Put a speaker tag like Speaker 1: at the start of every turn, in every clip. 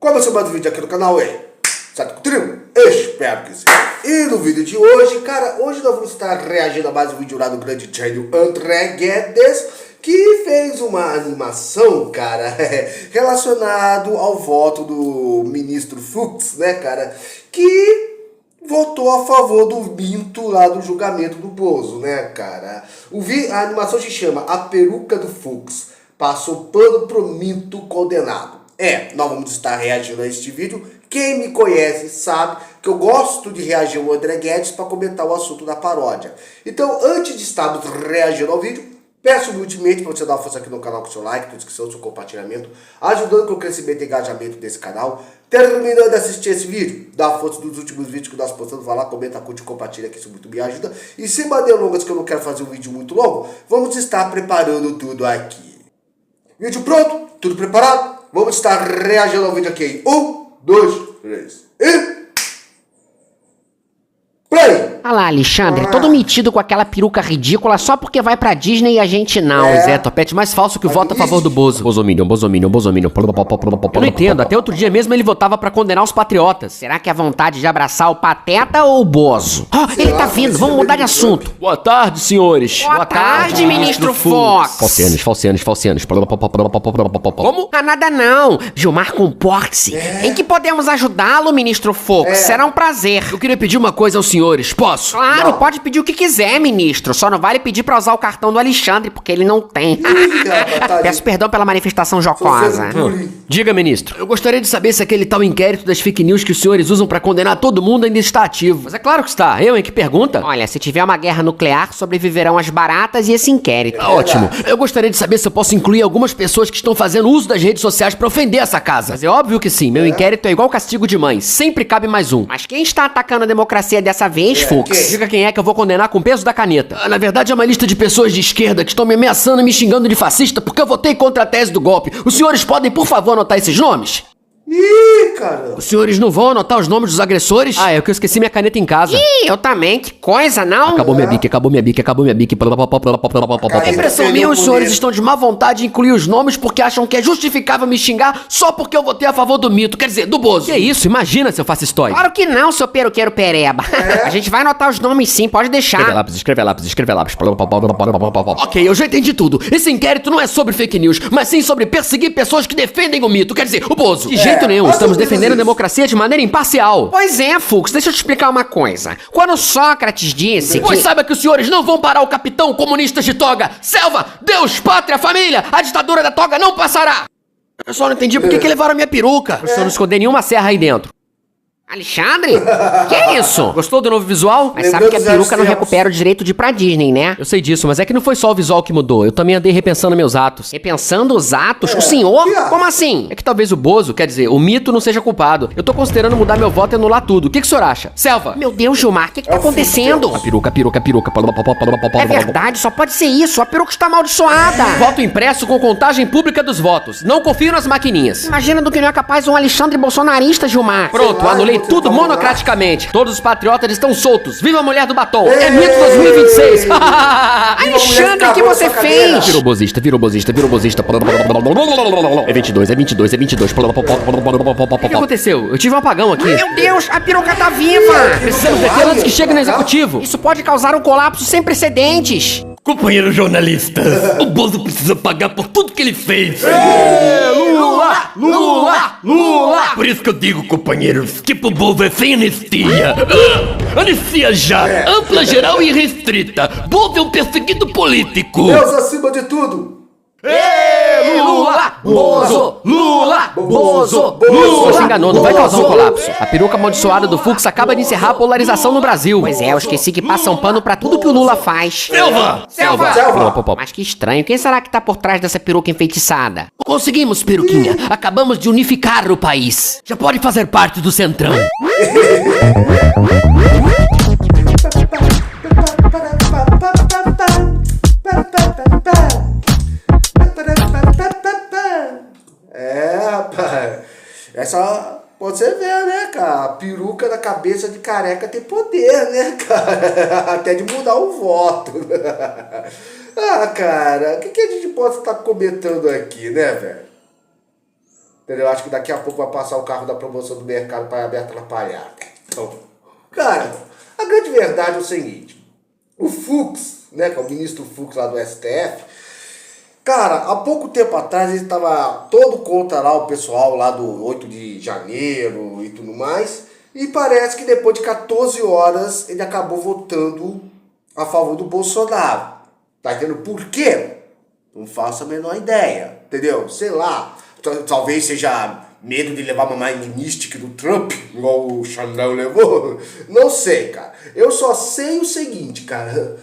Speaker 1: Começou mais um vídeo aqui no canal, certo comigo? Espero que sim. E no vídeo de hoje, cara, hoje nós vamos estar reagindo a mais um vídeo lá do grande gênio André Guedes, que fez uma animação, cara, relacionado ao voto do ministro Fux, né, cara, que votou a favor do mito lá do julgamento do Bozo, né, cara. A animação se chama A Peruca do Fux, passou pano pro mito condenado. Nós vamos estar reagindo a este vídeo. Quem me conhece sabe que eu gosto de reagir ao André Guedes para comentar o assunto da paródia. Então, antes de estarmos reagindo ao vídeo, peço humildemente para você dar uma força aqui no canal com seu like, descrição, seu compartilhamento, ajudando com o crescimento e engajamento desse canal. Terminando de assistir esse vídeo, dá a força dos últimos vídeos que nós postamos, vai lá, comenta, curte e compartilha, que isso muito me ajuda. E sem delongas, que eu não quero fazer um vídeo muito longo, vamos estar preparando tudo aqui. Vídeo pronto? Tudo preparado? Vamos estar reagindo ao vídeo aqui. 1, 2, 3 e... play!
Speaker 2: Olha lá, Alexandre, todo metido com aquela peruca ridícula só porque vai pra Disney e a gente não.
Speaker 3: Zé, topete mais falso que o voto a favor do Bozo. Bozominion. Eu não entendo, até outro dia mesmo ele votava pra condenar os patriotas.
Speaker 2: Será que é vontade de abraçar o Pateta ou o Bozo? Ele tá vindo, vamos mudar de assunto.
Speaker 3: Boa tarde, senhores.
Speaker 2: Boa tarde, ministro Fox.
Speaker 3: Falcianos. Como?
Speaker 2: Ah, nada não. Gilmar, comporte-se. Em que podemos ajudá-lo, ministro Fox? Será um prazer.
Speaker 3: Eu queria pedir uma coisa aos senhores, posso?
Speaker 2: Claro, pode pedir o que quiser, ministro. Só não vale pedir pra usar o cartão do Alexandre, porque ele não tem. Peço perdão pela manifestação jocosa.
Speaker 3: Diga, ministro. Eu gostaria de saber se aquele tal inquérito das fake news que os senhores usam pra condenar todo mundo ainda está ativo. Mas é claro que está. Eu, hein? Que pergunta?
Speaker 2: Olha, se tiver uma guerra nuclear, sobreviverão as baratas e esse inquérito.
Speaker 3: Ótimo. Eu gostaria de saber se eu posso incluir algumas pessoas que estão fazendo uso das redes sociais pra ofender essa casa. Mas é óbvio que sim. Meu inquérito é igual castigo de mãe. Sempre cabe mais um.
Speaker 2: Mas quem está atacando a democracia dessa vez, Fux?
Speaker 3: Diga quem é que eu vou condenar com o peso da caneta. Na verdade, é uma lista de pessoas de esquerda que estão me ameaçando e me xingando de fascista porque eu votei contra a tese do golpe. Os senhores podem, por favor, anotar esses nomes?
Speaker 1: Ih, cara.
Speaker 3: Os senhores não vão anotar os nomes dos agressores? Ah, é que eu esqueci minha caneta em casa.
Speaker 2: Ih, eu também, que coisa, não?
Speaker 3: Acabou minha bique. É impressão minha, os senhores estão de má vontade em incluir os nomes porque acham que é justificável me xingar só porque eu votei a favor do mito, quer dizer, do Bozo. Que isso, imagina se eu faço história.
Speaker 2: Claro que não, seu peruqueiro pereba. A gente vai anotar os nomes sim, pode deixar.
Speaker 3: Escreve lápis. Ok, eu já entendi tudo. Esse inquérito não é sobre fake news, mas sim sobre perseguir pessoas que defendem o mito, quer dizer, o Bozo. De jeito nenhum, estamos defendendo a democracia de maneira imparcial.
Speaker 2: Pois é, Fux, deixa eu te explicar uma coisa. Quando Sócrates disse que...
Speaker 3: Pois saiba que os senhores não vão parar o capitão comunistas de toga. Selva, Deus, pátria, família, a ditadura da toga não passará. Eu só não entendi por que levaram a minha peruca. Eu só não esconder nenhuma serra aí dentro.
Speaker 2: Alexandre? Que é isso?
Speaker 3: Gostou do novo visual?
Speaker 2: Mas sabe que a peruca não recupera o direito de ir pra Disney, né?
Speaker 3: Eu sei disso, mas é que não foi só o visual que mudou. Eu também andei repensando meus atos.
Speaker 2: Repensando os atos? O senhor? Como assim?
Speaker 3: É que talvez o Bozo, quer dizer, o mito não seja culpado. Eu tô considerando mudar meu voto e anular tudo. O que o senhor acha? Selva!
Speaker 2: Meu Deus, Gilmar, o que tá acontecendo?
Speaker 3: A peruca.
Speaker 2: É verdade, só pode ser isso. A peruca está amaldiçoada.
Speaker 3: Voto impresso com contagem pública dos votos. Não confio nas maquininhas.
Speaker 2: Imagina do que não é capaz um Alexandre bolsonarista, Gilmar.
Speaker 3: Pronto, anulei tudo monocraticamente. Todos os patriotas estão soltos. Viva a mulher do batom. É mito 2026.
Speaker 2: Alexandre, o que você fez?
Speaker 3: Virou bozista. É 22. O que aconteceu? Eu tive um apagão aqui.
Speaker 2: Meu Deus, a peruca tá viva.
Speaker 3: Precisamos deter antes que chegue no executivo.
Speaker 2: Isso pode causar um colapso sem precedentes.
Speaker 4: Companheiro jornalista, o Bozo precisa pagar por tudo que ele fez. Lula! Por isso que eu digo, companheiros, que pro Bozo é sem anistia. Anistia já, ampla, geral e restrita. Bozo é um perseguido político.
Speaker 1: Deus acima de tudo.
Speaker 4: Lula! Bozo!
Speaker 3: Você enganou, não vai causar um colapso. A peruca amaldiçoada do Fux acaba de encerrar a polarização no Brasil.
Speaker 2: Pois é, eu esqueci que passam pano pra tudo que o Lula faz.
Speaker 4: Selva!
Speaker 2: Mas que estranho, quem será que tá por trás dessa peruca enfeitiçada?
Speaker 3: Conseguimos, peruquinha. Acabamos de unificar o país. Já pode fazer parte do Centrão.
Speaker 1: Rapaz, essa você vê, né, cara? A peruca na cabeça de careca tem poder, né, cara? Até de mudar o voto. Ah, cara, o que a gente pode estar comentando aqui, né, velho? Entendeu? Acho que daqui a pouco vai passar o carro da promoção do mercado para me atrapalhar. Então, cara, a grande verdade é o seguinte. O Fux, né, que é o ministro Fux lá do STF, cara, há pouco tempo atrás ele estava todo contra lá o pessoal lá do 8 de janeiro e tudo mais. E parece que depois de 14 horas ele acabou votando a favor do Bolsonaro. Tá entendendo por quê? Não faço a menor ideia, entendeu? Sei lá, talvez seja medo de levar uma Mystic do Trump, igual o Xandão levou. Não sei, cara. Eu só sei o seguinte, cara.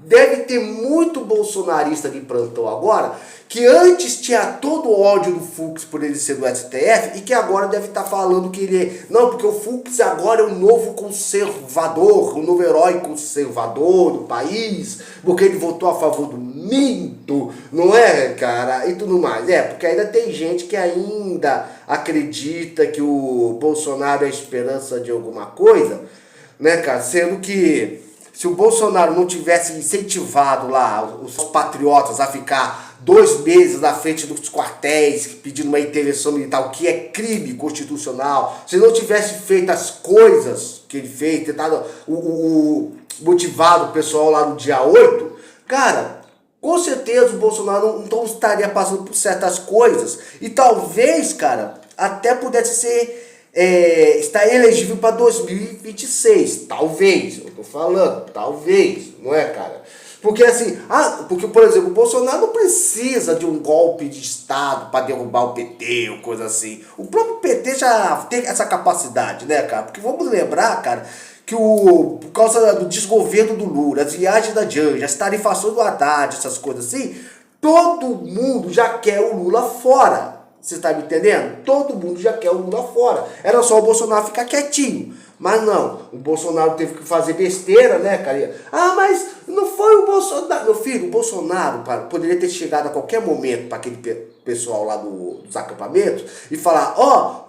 Speaker 1: Deve ter muito bolsonarista de plantão agora, que antes tinha todo o ódio do Fux por ele ser do STF, e que agora deve estar falando que ele é... Não, porque o Fux agora é o novo conservador, o novo herói conservador do país, porque ele votou a favor do minto, não é, cara? E tudo mais. Porque ainda tem gente que ainda acredita que o Bolsonaro é a esperança de alguma coisa, né, cara? Sendo que se o Bolsonaro não tivesse incentivado lá os patriotas a ficar 2 meses na frente dos quartéis pedindo uma intervenção militar, o que é crime constitucional, se não tivesse feito as coisas que ele fez, tentado motivado o pessoal lá no dia 8, cara, com certeza o Bolsonaro não estaria passando por certas coisas e talvez, cara, até pudesse ser está elegível para 2026, talvez, eu tô falando, talvez, não é, cara? Porque assim, porque, por exemplo, o Bolsonaro não precisa de um golpe de Estado para derrubar o PT ou coisa assim. O próprio PT já tem essa capacidade, né, cara? Porque vamos lembrar, cara, que por causa do desgoverno do Lula, as viagens da Janja, as tarifações do Haddad, essas coisas assim, todo mundo já quer o Lula fora. Você está me entendendo? Todo mundo já quer o Lula fora. Era só o Bolsonaro ficar quietinho. Mas não, o Bolsonaro teve que fazer besteira, né, cara? Mas não foi o Bolsonaro. Meu filho, o Bolsonaro poderia ter chegado a qualquer momento para aquele pessoal lá dos acampamentos e falar,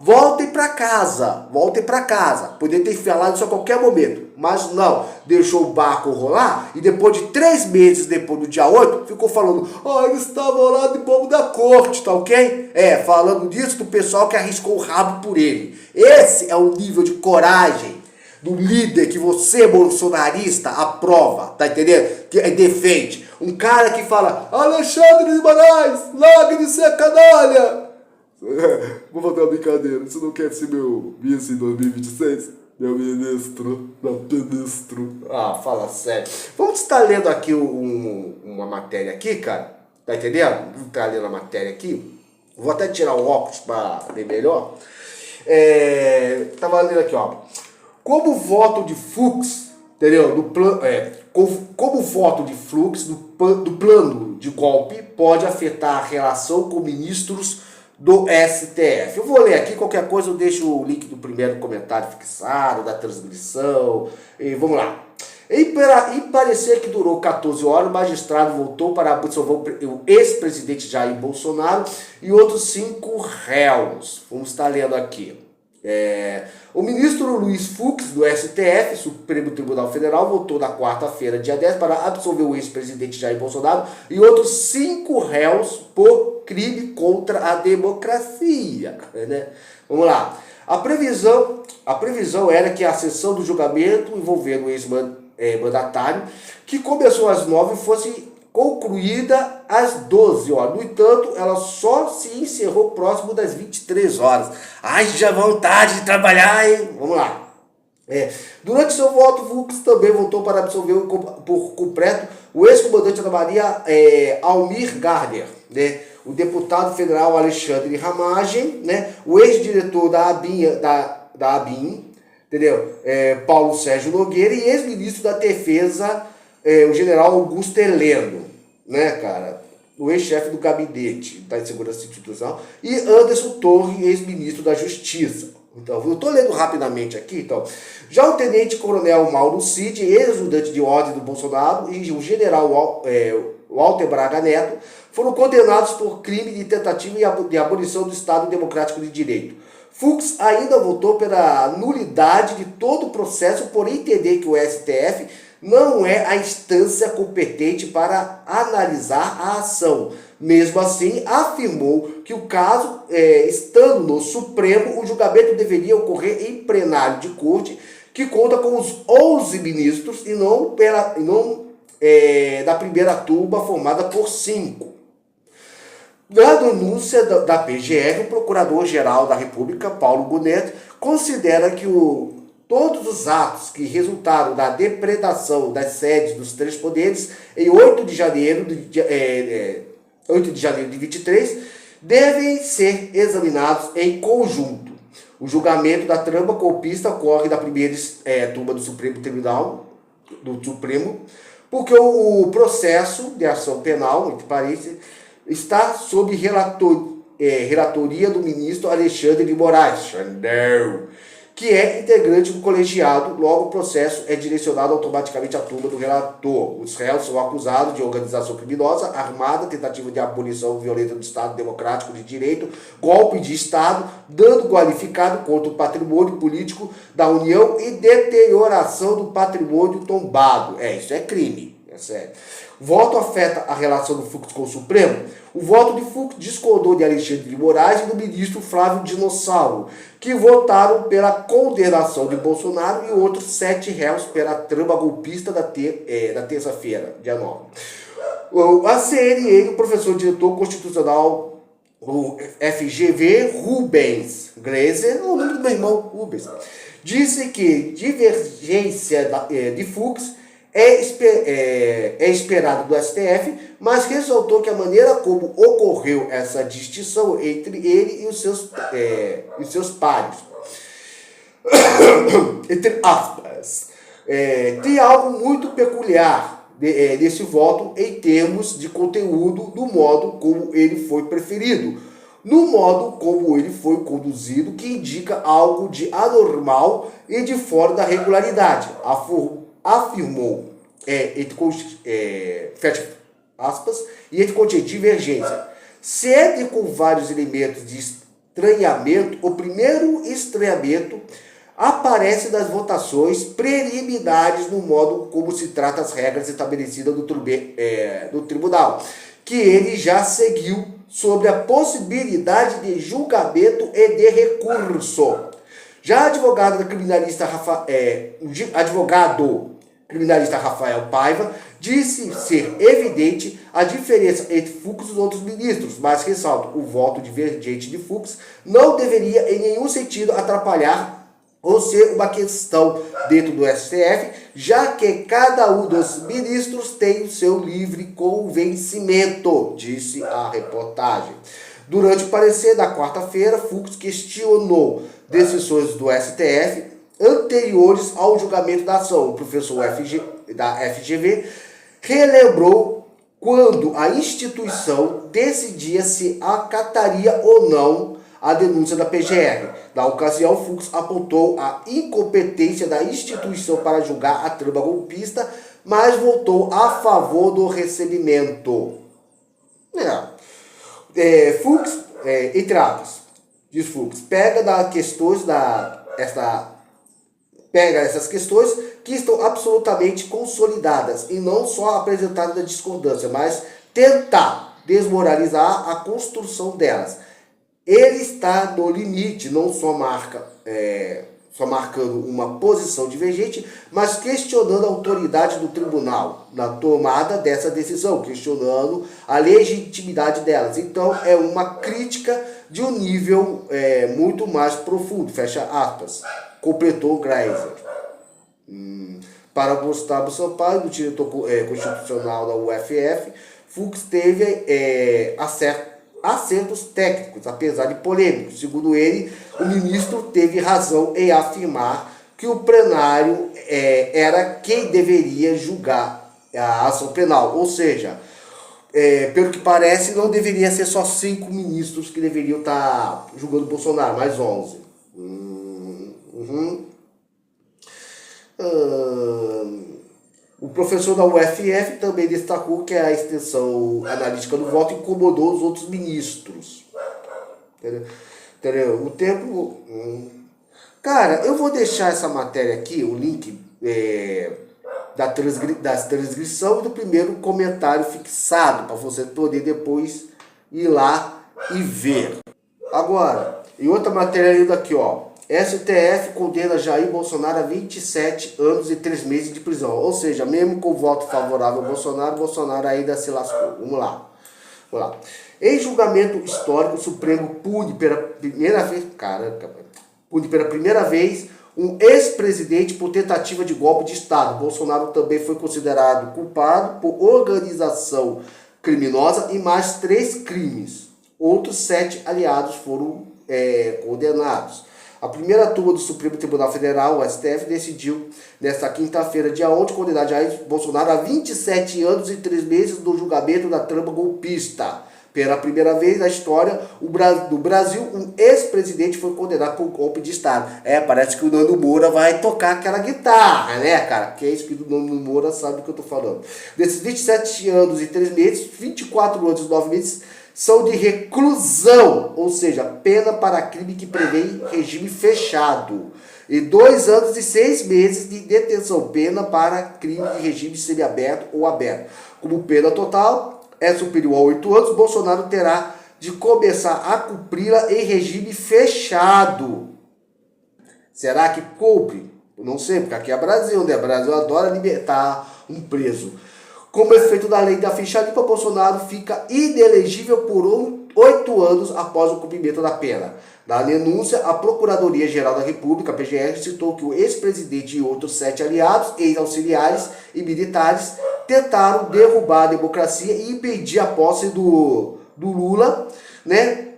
Speaker 1: voltem para casa, voltem para casa. Poderia ter falado isso a qualquer momento. Mas não, deixou o barco rolar e depois de 3 meses depois do dia 8, ficou falando, eles estavam lá de bobo da corte, tá ok? Falando disso do pessoal que arriscou o rabo por ele. Esse é o nível de coragem do líder que você, bolsonarista, aprova, tá entendendo? Que defende. Um cara que fala, Alexandre de Moraes, largue de ser canalha. Vou fazer uma brincadeira, você não quer ser meu vice em 2026? Meu ministro, fala sério. Vamos estar lendo aqui uma matéria aqui, cara. Tá entendendo? Vamos estar lendo a matéria aqui. Vou até tirar o óculos para ler melhor. Tava lendo aqui, como voto de Fux, entendeu? Como voto de Fux do plano de golpe pode afetar a relação com ministros do STF. Eu vou ler aqui, qualquer coisa eu deixo o link do primeiro comentário fixado, da transmissão, e vamos lá. Em parecer que durou 14 horas, o magistrado voltou para absolver o ex-presidente Jair Bolsonaro e outros 5 réus. Vamos estar lendo aqui. O ministro Luiz Fux, do STF, Supremo Tribunal Federal, votou na quarta-feira, dia 10, para absolver o ex-presidente Jair Bolsonaro e outros 5 réus por crime contra a democracia. Né? Vamos lá. A previsão era que a sessão do julgamento envolvendo o ex-mandatário, que começou às 9, fosse concluída às 12 horas. No entanto, ela só se encerrou próximo das 23 horas. Já vontade de trabalhar, hein? Vamos lá. Durante seu voto, Fux também votou para absolver por completo o ex-comandante da Marinha, Almir Gardner, né? O deputado federal Alexandre Ramagem, né? O ex-diretor da ABIN, entendeu? Paulo Sérgio Nogueira, e ex-ministro da Defesa, o general Augusto Heleno, né, cara? O ex-chefe do gabinete da Segurança Institucional, e Anderson Torres, ex-ministro da Justiça. Então, eu estou lendo rapidamente aqui, então. Já o tenente-coronel Mauro Cid, ex-ajudante de ordem do Bolsonaro, e o general Walter Braga Neto, foram condenados por crime de tentativa de abolição do Estado Democrático de Direito. Fux ainda votou pela nulidade de todo o processo por entender que o STF não é a instância competente para analisar a ação. Mesmo assim, afirmou que o caso, estando no Supremo, o julgamento deveria ocorrer em plenário de corte, que conta com os 11 ministros e não da primeira turma formada por 5. Na denúncia da PGR, o Procurador-Geral da República, Paulo Gonet, considera que todos os atos que resultaram da depredação das sedes dos 3 poderes em 8 de janeiro de 23 devem ser examinados em conjunto. O julgamento da trama golpista ocorre na primeira turma do Supremo Tribunal, porque o processo de ação penal, entre parênteses, está sob relatoria do ministro Alexandre de Moraes, que é integrante do colegiado. Logo, o processo é direcionado automaticamente à turma do relator. Os réus são acusados de organização criminosa, armada, tentativa de abolição violenta do Estado Democrático de Direito, golpe de Estado, dano qualificado contra o patrimônio político da União e deterioração do patrimônio tombado. Isso é crime. É sério. O voto afeta a relação do Fux com o Supremo. O voto de Fux discordou de Alexandre de Moraes e do ministro Flávio Dinossauro, que votaram pela condenação de Bolsonaro e outros 7 réus pela trama golpista da terça-feira, dia 9. A CNN, o professor diretor constitucional do FGV, Rubens Gleiser, o nome do meu irmão Rubens, disse que divergência de Fux é esperado do STF, mas ressaltou que a maneira como ocorreu essa distinção entre ele e os seus pares, entre aspas, tem algo muito peculiar nesse voto em termos de conteúdo, do modo como ele foi preferido, no modo como ele foi conduzido, que indica algo de anormal e de fora da regularidade, afirmou, fecha aspas, e entre contexto divergência. Cede com vários elementos de estranhamento. O primeiro estranhamento aparece nas votações preliminares no modo como se trata as regras estabelecidas no tribunal, que ele já seguiu sobre a possibilidade de julgamento e de recurso. Já advogado criminalista Rafael Paiva disse ser evidente a diferença entre Fux e os outros ministros, mas ressalta: o voto divergente de Fux não deveria em nenhum sentido atrapalhar ou ser uma questão dentro do STF, já que cada um dos ministros tem o seu livre convencimento, disse a reportagem. Durante o parecer da quarta-feira, Fux questionou decisões do STF anteriores ao julgamento da ação. O professor da FGV relembrou quando a instituição decidia se acataria ou não a denúncia da PGR. Na ocasião, Fux apontou a incompetência da instituição para julgar a trama golpista, mas votou a favor do recebimento. Fux, entre aspas, diz Fux, pega essas questões que estão absolutamente consolidadas e não só apresentadas na discordância, mas tentar desmoralizar a construção delas. Ele está no limite, não só marcando uma posição divergente, mas questionando a autoridade do tribunal na tomada dessa decisão, questionando a legitimidade delas. Então, é uma crítica de um nível muito mais profundo, fecha aspas, completou Gleiser. Para Gustavo Sampaio, do diretor constitucional da UFF, Fux teve acertos técnicos, apesar de polêmicos. Segundo ele, o ministro teve razão em afirmar que o plenário era quem deveria julgar a ação penal. Ou seja, pelo que parece, não deveria ser só 5 ministros que deveriam estar julgando Bolsonaro, mais 11. O professor da UFF também destacou que a extensão analítica do voto incomodou os outros ministros. Entendeu? O tempo... Cara, eu vou deixar essa matéria aqui, o link das transgressão e do primeiro comentário fixado, para você poder depois ir lá e ver. Agora, em outra matéria ainda aqui, ó. STF condena Jair Bolsonaro a 27 anos e 3 meses de prisão. Ou seja, mesmo com o voto favorável ao Bolsonaro, Bolsonaro ainda se lascou. Vamos lá. Em julgamento histórico, o Supremo pune pela primeira vez um ex-presidente por tentativa de golpe de Estado. Bolsonaro também foi considerado culpado por organização criminosa e mais 3 crimes. Outros 7 aliados foram condenados. A primeira turma do Supremo Tribunal Federal, o STF, decidiu nesta quinta-feira, dia 11, condenar Jair Bolsonaro a 27 anos e 3 meses no julgamento da trama golpista. Pela primeira vez na história do Brasil, um ex-presidente foi condenado por golpe de Estado. Parece que o Nando Moura vai tocar aquela guitarra, né, cara? Quem é inscrito no Nando Moura sabe do que eu tô falando. Desses 27 anos e 3 meses, 24 anos e 9 meses são de reclusão, ou seja, pena para crime que prevê regime fechado. E 2 anos e 6 meses de detenção, pena para crime de regime semiaberto ou aberto. Como pena total é superior a 8 anos, Bolsonaro terá de começar a cumpri-la em regime fechado. Será que cumpre? Eu não sei, porque aqui é Brasil, né? Brasil adora libertar um preso. Como efeito da lei da ficha limpa, Bolsonaro fica inelegível por 8 anos após o cumprimento da pena. Na denúncia, a Procuradoria-Geral da República, a PGR, citou que o ex-presidente e outros 7 aliados, ex-auxiliares e militares tentaram derrubar a democracia e impedir a posse do Lula, né,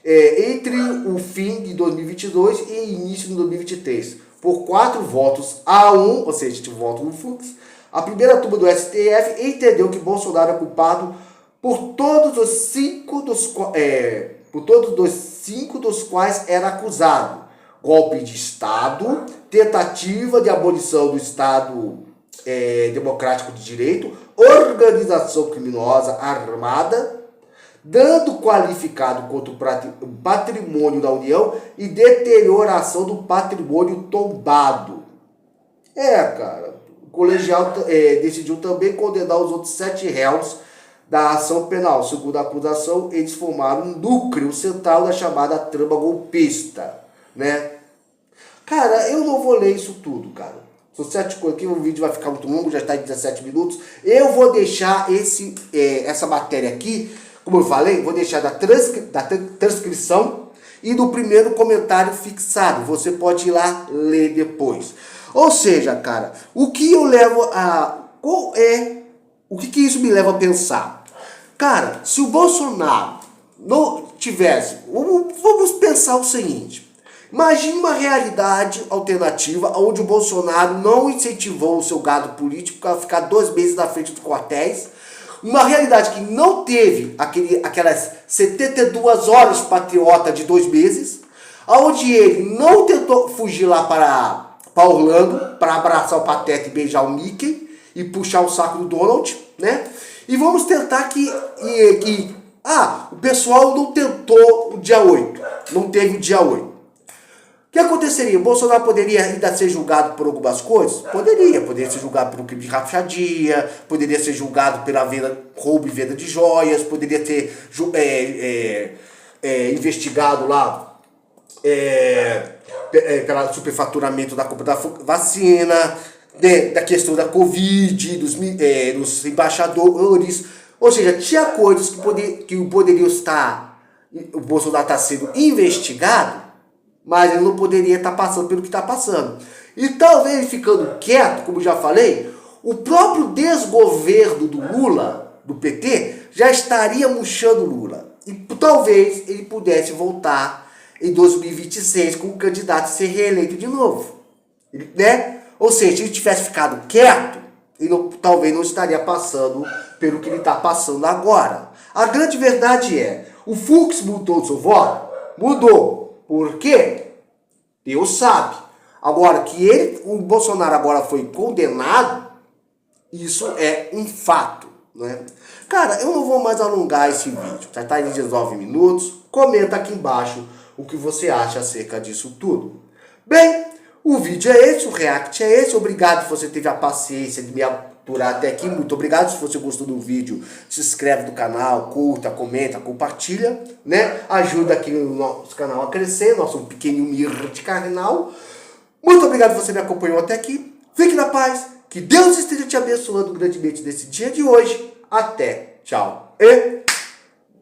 Speaker 1: entre o fim de 2022 e início de 2023. Por 4 votos a 1, ou seja, tipo voto no Fux, a primeira turma do STF entendeu que Bolsonaro é culpado por todos os 5 dos quais era acusado: golpe de Estado, tentativa de abolição do Estado democrático de direito, organização criminosa armada, dano qualificado contra o patrimônio da União e deterioração do patrimônio tombado. Cara, o colegial decidiu também condenar os outros 7 réus da ação penal. Segundo a acusação, eles formaram um núcleo central da chamada trama golpista, né? Cara, eu não vou ler isso tudo, cara. São 7 coisas aqui, o vídeo vai ficar muito longo, já está em 17 minutos. Eu vou deixar essa matéria aqui, como eu falei, vou deixar da transcrição e do primeiro comentário fixado. Você pode ir lá ler depois. Ou seja, cara, o que eu levo a... O que isso me leva a pensar? Cara, se o Bolsonaro não tivesse... Vamos pensar o seguinte. Imagine uma realidade alternativa onde o Bolsonaro não incentivou o seu gado político a ficar 2 meses na frente dos quartéis. Uma realidade que não teve aquelas 72 horas patriota de 2 meses. Onde ele não tentou fugir lá para Orlando para abraçar o Pateta e beijar o Mickey e puxar o saco do Donald, né? E vamos tentar que o pessoal não tentou o dia 8, não teve o dia 8. O que aconteceria? O Bolsonaro poderia ainda ser julgado por algumas coisas? Poderia ser julgado pelo crime de rachadinha, poderia ser julgado pela roubo e venda de joias, poderia ser investigado lá pelo superfaturamento da compra da vacina, da questão da Covid, dos embaixadores. Ou seja, tinha coisas que poderiam estar... O Bolsonaro está sendo investigado, mas ele não poderia estar passando pelo que está passando. E talvez ele ficando quieto, como já falei, o próprio desgoverno do Lula, do PT, já estaria murchando o Lula. E talvez ele pudesse voltar em 2026 com o candidato a ser reeleito de novo, né? Ou seja, se ele tivesse ficado quieto, ele talvez não estaria passando pelo que ele está passando agora. A grande verdade é, o Fux mudou o seu voto? Mudou. Por quê? Deus sabe. Agora, que o Bolsonaro agora foi condenado, isso é um fato, né? Cara, eu não vou mais alongar esse vídeo. Já está em 19 minutos. Comenta aqui embaixo o que você acha acerca disso tudo. Bem, O vídeo é esse, o react é esse. Obrigado se você teve a paciência de me aturar até aqui. Muito obrigado se você gostou do vídeo. Se inscreve no canal, curta, comenta, compartilha, né? Ajuda aqui o nosso canal a crescer, nosso pequeno humilde canal. Muito obrigado se você me acompanhou até aqui. Fique na paz. Que Deus esteja te abençoando grandemente nesse dia de hoje. Até. Tchau. E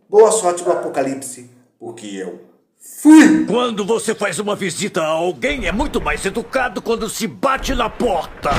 Speaker 1: boa sorte no apocalipse, porque eu fui!
Speaker 5: Quando você faz uma visita a alguém, é muito mais educado quando se bate na porta.